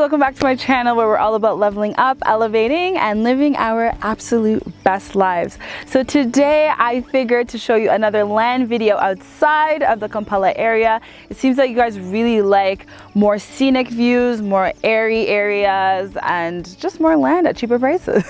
welcome back to my channel where we're all about leveling up, elevating, and living our absolute best lives. So today I figured to show you another land video outside of the Kampala area. It seems like you guys really like more scenic views, more airy areas, and just more land at cheaper prices.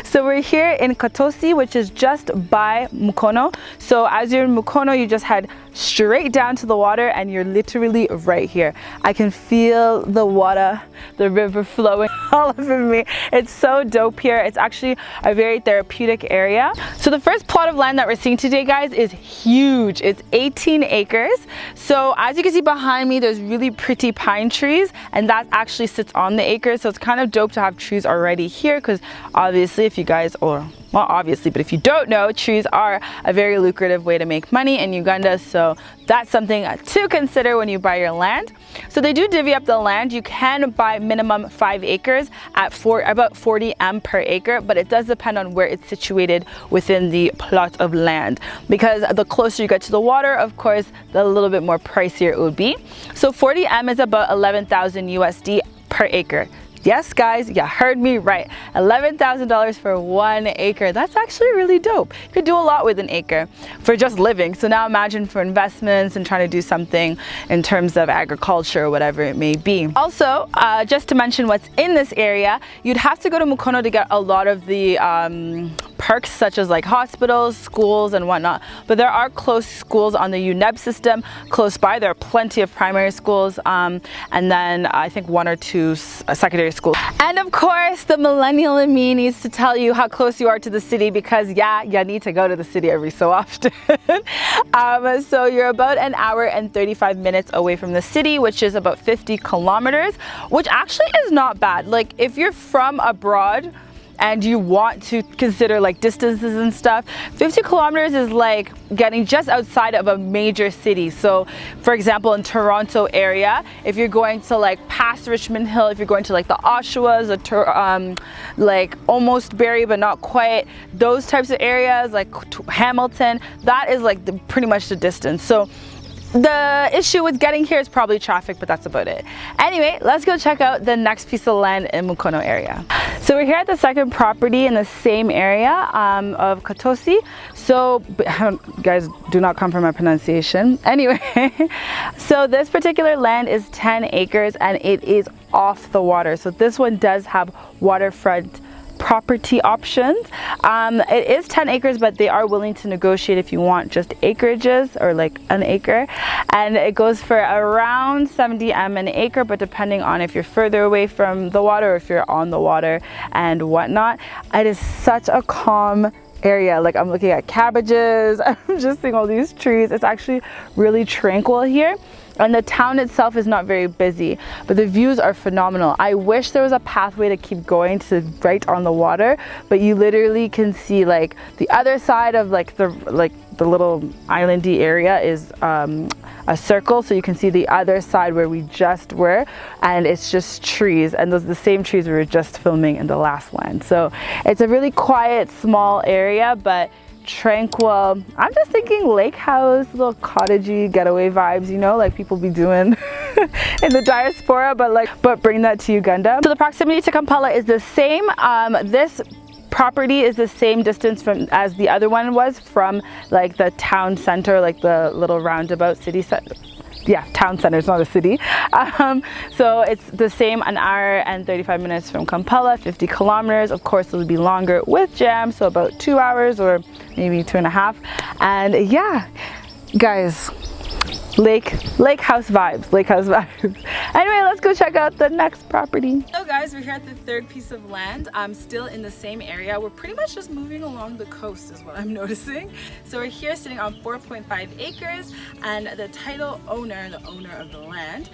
So we're here in Kotosi, which is just by Mukono. So as you're in Mukono, you just head straight down to the water and you're literally right here. I can feel the water, the river flowing all over me. It's so dope here. It's actually a very therapeutic area. So the first plot of land that we're seeing today, guys, is huge. It's 18 acres. So as you can see behind me, there's really pretty pine trees, and that actually sits on the acres. So it's kind of dope to have trees already here, because obviously if you guys, well obviously, but if you don't know, trees are a very lucrative way to make money in Uganda, so that's something to consider when you buy your land. So they do divvy up the land. You can buy minimum 5 acres at about 40 M per acre, but it does depend on where it's situated within the plot of land, because the closer you get to the water, of course, the little bit more pricier it would be. So 40 M is about 11,000 USD per acre. Yes, guys, you heard me right. $11,000 for 1 acre. That's actually really dope. You could do a lot with an acre for just living. So now imagine for investments and trying to do something in terms of agriculture or whatever it may be. Also, just to mention what's in this area, you'd have to go to Mukono to get a lot of the perks, such as like hospitals, schools, and whatnot. But there are close schools on the UNEB system close by. There are plenty of primary schools, and then I think 1 or 2 secondary schools. And of course, the millennial in me needs to tell you how close you are to the city, because yeah, you need to go to the city every so often. So you're about 1 hour and 35 minutes away from the city, which is about 50 kilometers, which actually is not bad. Like if you're from abroad and you want to consider like distances and stuff, 50 kilometers is like getting just outside of a major city. So for example, in Toronto area, if you're going to like past Richmond Hill, if you're going to like the Oshawas, like almost Barrie but not quite, those types of areas, like Hamilton, that is like pretty much the distance. So the issue with getting here is probably traffic, but that's about it. Anyway, let's go check out the next piece of land in Mukono area. So we're here at the second property in the same area of Kotosi. So guys, do not come for my pronunciation. Anyway, so this particular land is 10 acres and it is off the water. So this one does have waterfront property options. It is 10 acres, but they are willing to negotiate if you want just acreages or like an acre, and it goes for around 70 M an acre, but depending on if you're further away from the water or if you're on the water and whatnot. It is such a calm area. Like I'm looking at cabbages, I'm just seeing all these trees. It's actually really tranquil here. And the town itself is not very busy, but the views are phenomenal. I wish there was a pathway to keep going to right on the water, but you literally can see like the other side of like the little islandy area is a circle, so you can see the other side where we just were, and it's just trees, and those are the same trees we were just filming in the last land. So it's a really quiet, small area, but tranquil. I'm just thinking lake house, little cottagey getaway vibes, you know, like people be doing in the diaspora, but bring that to Uganda. So the proximity to Kampala is the same. This property is the same distance from as the other one was from like the town center, like the little roundabout city center. Yeah, town center, it's not a city. So it's the same, 1 hour and 35 minutes from Kampala, 50 kilometers. Of course, it'll be longer with jam, so about 2 hours or maybe 2.5. And yeah, guys, lake house vibes. Anyway, let's go check out the next property. So guys, we're here at the third piece of land. I'm still in the same area. We're pretty much just moving along the coast is what I'm noticing. So we're here sitting on 4.5 acres, and the title owner, the owner of the land,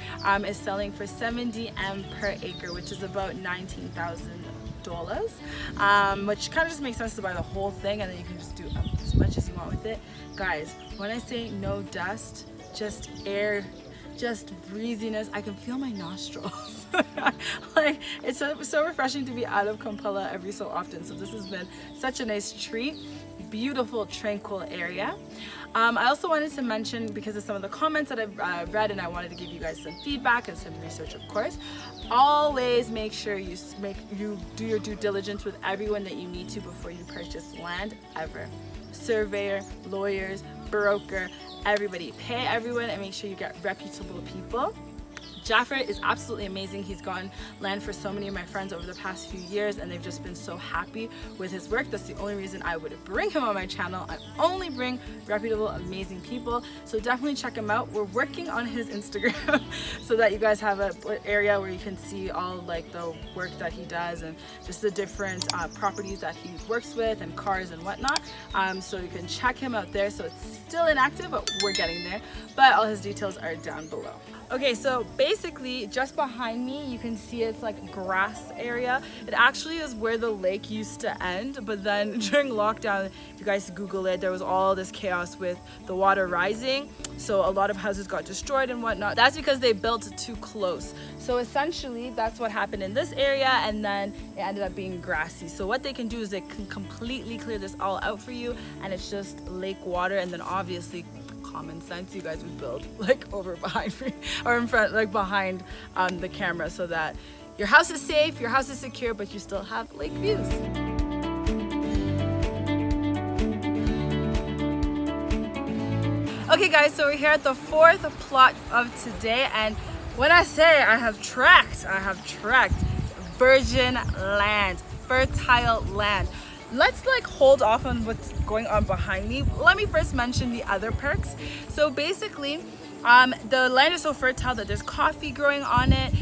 is selling for 70 M per acre, which is about $19,000. Which kind of just makes sense to buy the whole thing, and then you can just do as much as you want with it. Guys, when I say no dust, just air, just breeziness, I can feel my nostrils. Like it's so refreshing to be out of Kampala every so often. So this has been such a nice treat. Beautiful, tranquil area. I also wanted to mention, because of some of the comments that I've read, and I wanted to give you guys some feedback and some research, of course. Always make sure you do your due diligence with everyone that you need to before you purchase land ever. Surveyor, lawyers, broker, everybody. Pay everyone and make sure you get reputable people. Jaffer is absolutely amazing. He's gotten land for so many of my friends over the past few years and they've just been so happy with his work. That's the only reason I would bring him on my channel. I only bring reputable, amazing people. So definitely check him out. We're working on his Instagram so that you guys have an area where you can see all like the work that he does and just the different properties that he works with and cars and whatnot. So you can check him out there. So it's still inactive, but we're getting there. But all his details are down below. Okay, so basically just behind me you can see it's like grass area. It actually is where the lake used to end, but then during lockdown, if you guys Google it, there was all this chaos with the water rising, so a lot of houses got destroyed and whatnot. That's because they built too close. So essentially that's what happened in this area, and then it ended up being grassy. So what they can do is they can completely clear this all out for you and it's just lake water, and then obviously common sense, you guys would build like over behind me or in front, like behind the camera, so that your house is safe, your house is secure, but you still have lake views. Okay guys, so we're here at the fourth plot of today, and when I say I have trekked, virgin land, fertile land. Let's like hold off on what's going on behind me. Let me first mention the other perks. So basically, the land is so fertile that there's coffee growing on it.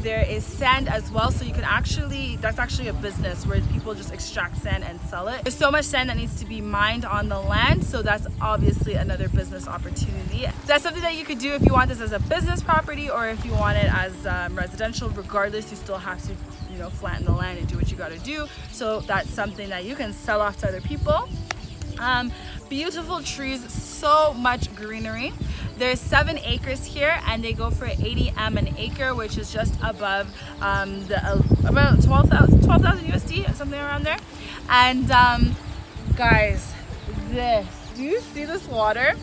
There is sand as well, so you can actually, that's actually a business where people just extract sand and sell it. There's so much sand that needs to be mined on the land, so that's obviously another business opportunity. That's something that you could do if you want this as a business property, or if you want it as residential. Regardless, you still have to, you know, flatten the land and do what you got to do. So that's something that you can sell off to other people. Beautiful trees, so much greenery. There's 7 acres here and they go for 80 M an acre, which is just above about 12,000 USD, something around there. And guys, do you see this water?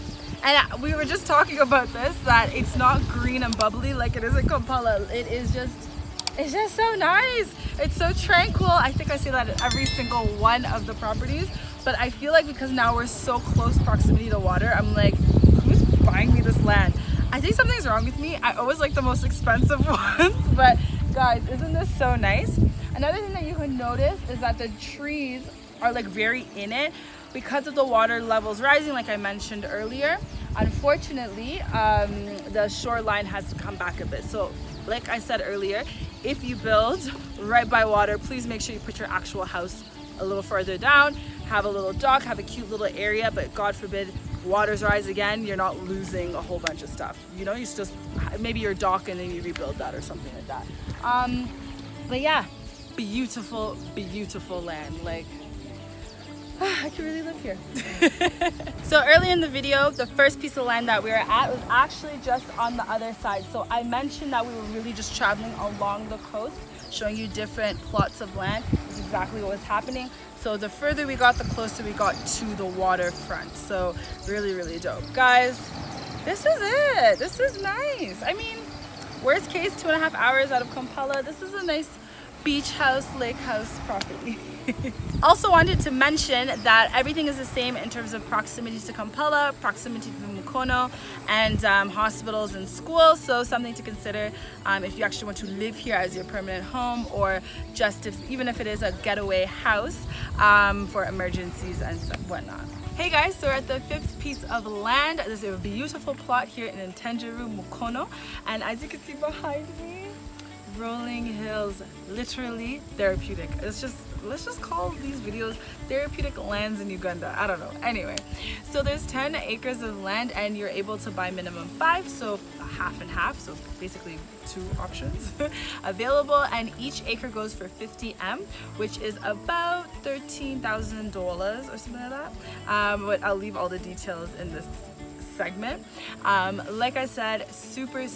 And we were just talking about this, that it's not green and bubbly like it is in Kampala. It's just so nice. It's so tranquil. I think I say that at every single one of the properties, but I feel like because now we're so close proximity to water, I'm like, who's buying me this land? I think something's wrong with me. I always like the most expensive ones, but guys, isn't this so nice? Another thing that you can notice is that the trees are like very in it because of the water levels rising, like I mentioned earlier. Unfortunately, the shoreline has come back a bit. So like I said earlier, if you build right by water, please make sure you put your actual house a little further down, have a little dock, have a cute little area, but God forbid waters rise again, you're not losing a whole bunch of stuff. You know, you just, maybe your dock and then you rebuild that or something like that. But yeah, beautiful, beautiful land. Like, I could really live here. So early in the video, the first piece of land that we were at was actually just on the other side. So I mentioned that we were really just traveling along the coast, showing you different plots of land. This is exactly what was happening. So the further we got, the closer we got to the waterfront. So really, really dope. Guys, this is it. This is nice. I mean, worst case, 2.5 hours out of Kampala. This is a nice beach house, lake house property. Also wanted to mention that everything is the same in terms of proximity to Kampala, proximity to Mukono, and hospitals and schools. So something to consider if you actually want to live here as your permanent home, or just even if it is a getaway house for emergencies and whatnot. Hey guys, so we're at the 5th piece of land. There's a beautiful plot here in Ntenjeru, Mukono, and as you can see behind me, rolling hills, literally therapeutic. It's just, let's just call these videos therapeutic lands in Uganda. I don't know. Anyway, so there's 10 acres of land and you're able to buy minimum 5, so half and half, so basically 2 options available, and each acre goes for 50 M, which is about $13,000 or something like that. But I'll leave all the details in this segment. Like I said, super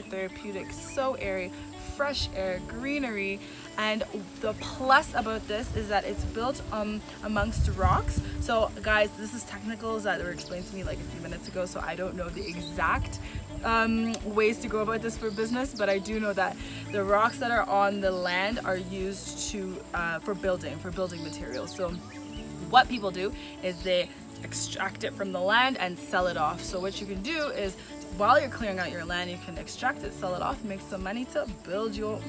therapeutic, so airy, fresh air, greenery, and the plus about this is that it's built amongst rocks. So guys, this is technicals that were explained to me like a few minutes ago, so I don't know the exact ways to go about this for business, but I do know that the rocks that are on the land are used to for building materials. So what people do is they extract it from the land and sell it off. So what you can do is, while you're clearing out your land, you can extract it, sell it off, make some money to build your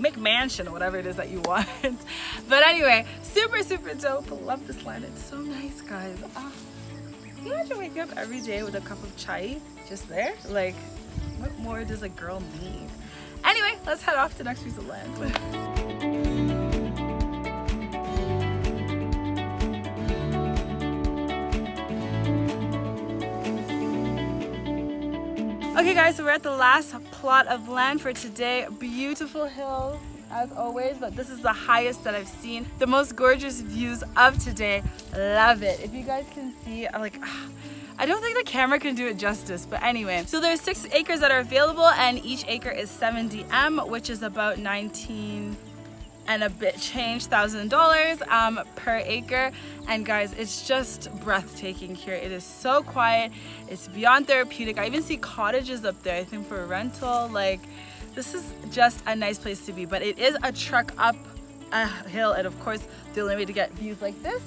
McMansion or whatever it is that you want. But anyway, super dope. Love this land. It's so nice, guys. Can you imagine waking up every day with a cup of chai just there? Like, what more does a girl need? Anyway, let's head off to the next piece of land. Okay guys, so we're at the last plot of land for today. Beautiful hills as always, but this is the highest that I've seen. The most gorgeous views of today. Love it. If you guys can see, I don't think the camera can do it justice, but anyway. So there's 6 acres that are available, and each acre is 70 M, which is about 19 and a bit change $1,000 per acre. And guys, it's just breathtaking here. It is so quiet. It's beyond therapeutic. I even see cottages up there, I think for rental. Like, this is just a nice place to be, but it is a trek up a hill, and of course the only way to get views like this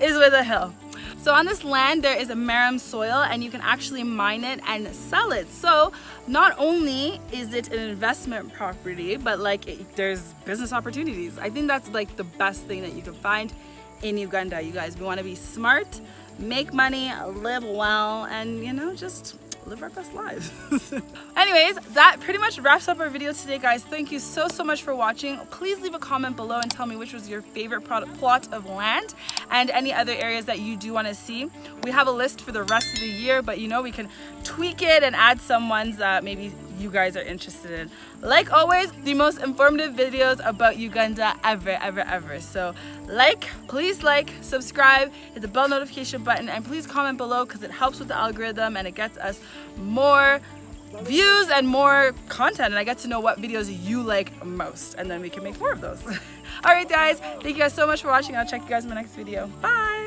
is with a hill. So on this land there is a marram soil, and you can actually mine it and sell it. So not only is it an investment property, but like there's business opportunities. I think that's like the best thing that you can find in Uganda, you guys. We want to be smart, make money, live well, and you know, just live our best lives. Anyways, that pretty much wraps up our video today, guys. Thank you so much for watching. Please leave a comment below and tell me which was your favorite plot of land and any other areas that you do want to see. We have a list for the rest of the year, but you know, we can tweak it and add some ones that maybe you guys are interested in. Like always, the most informative videos about Uganda ever. So please like, subscribe, hit the bell notification button, and please comment below because it helps with the algorithm and it gets us more views and more content, and I get to know what videos you like most, and then we can make more of those. Alright guys, thank you guys so much for watching. I'll check you guys in my next video. Bye!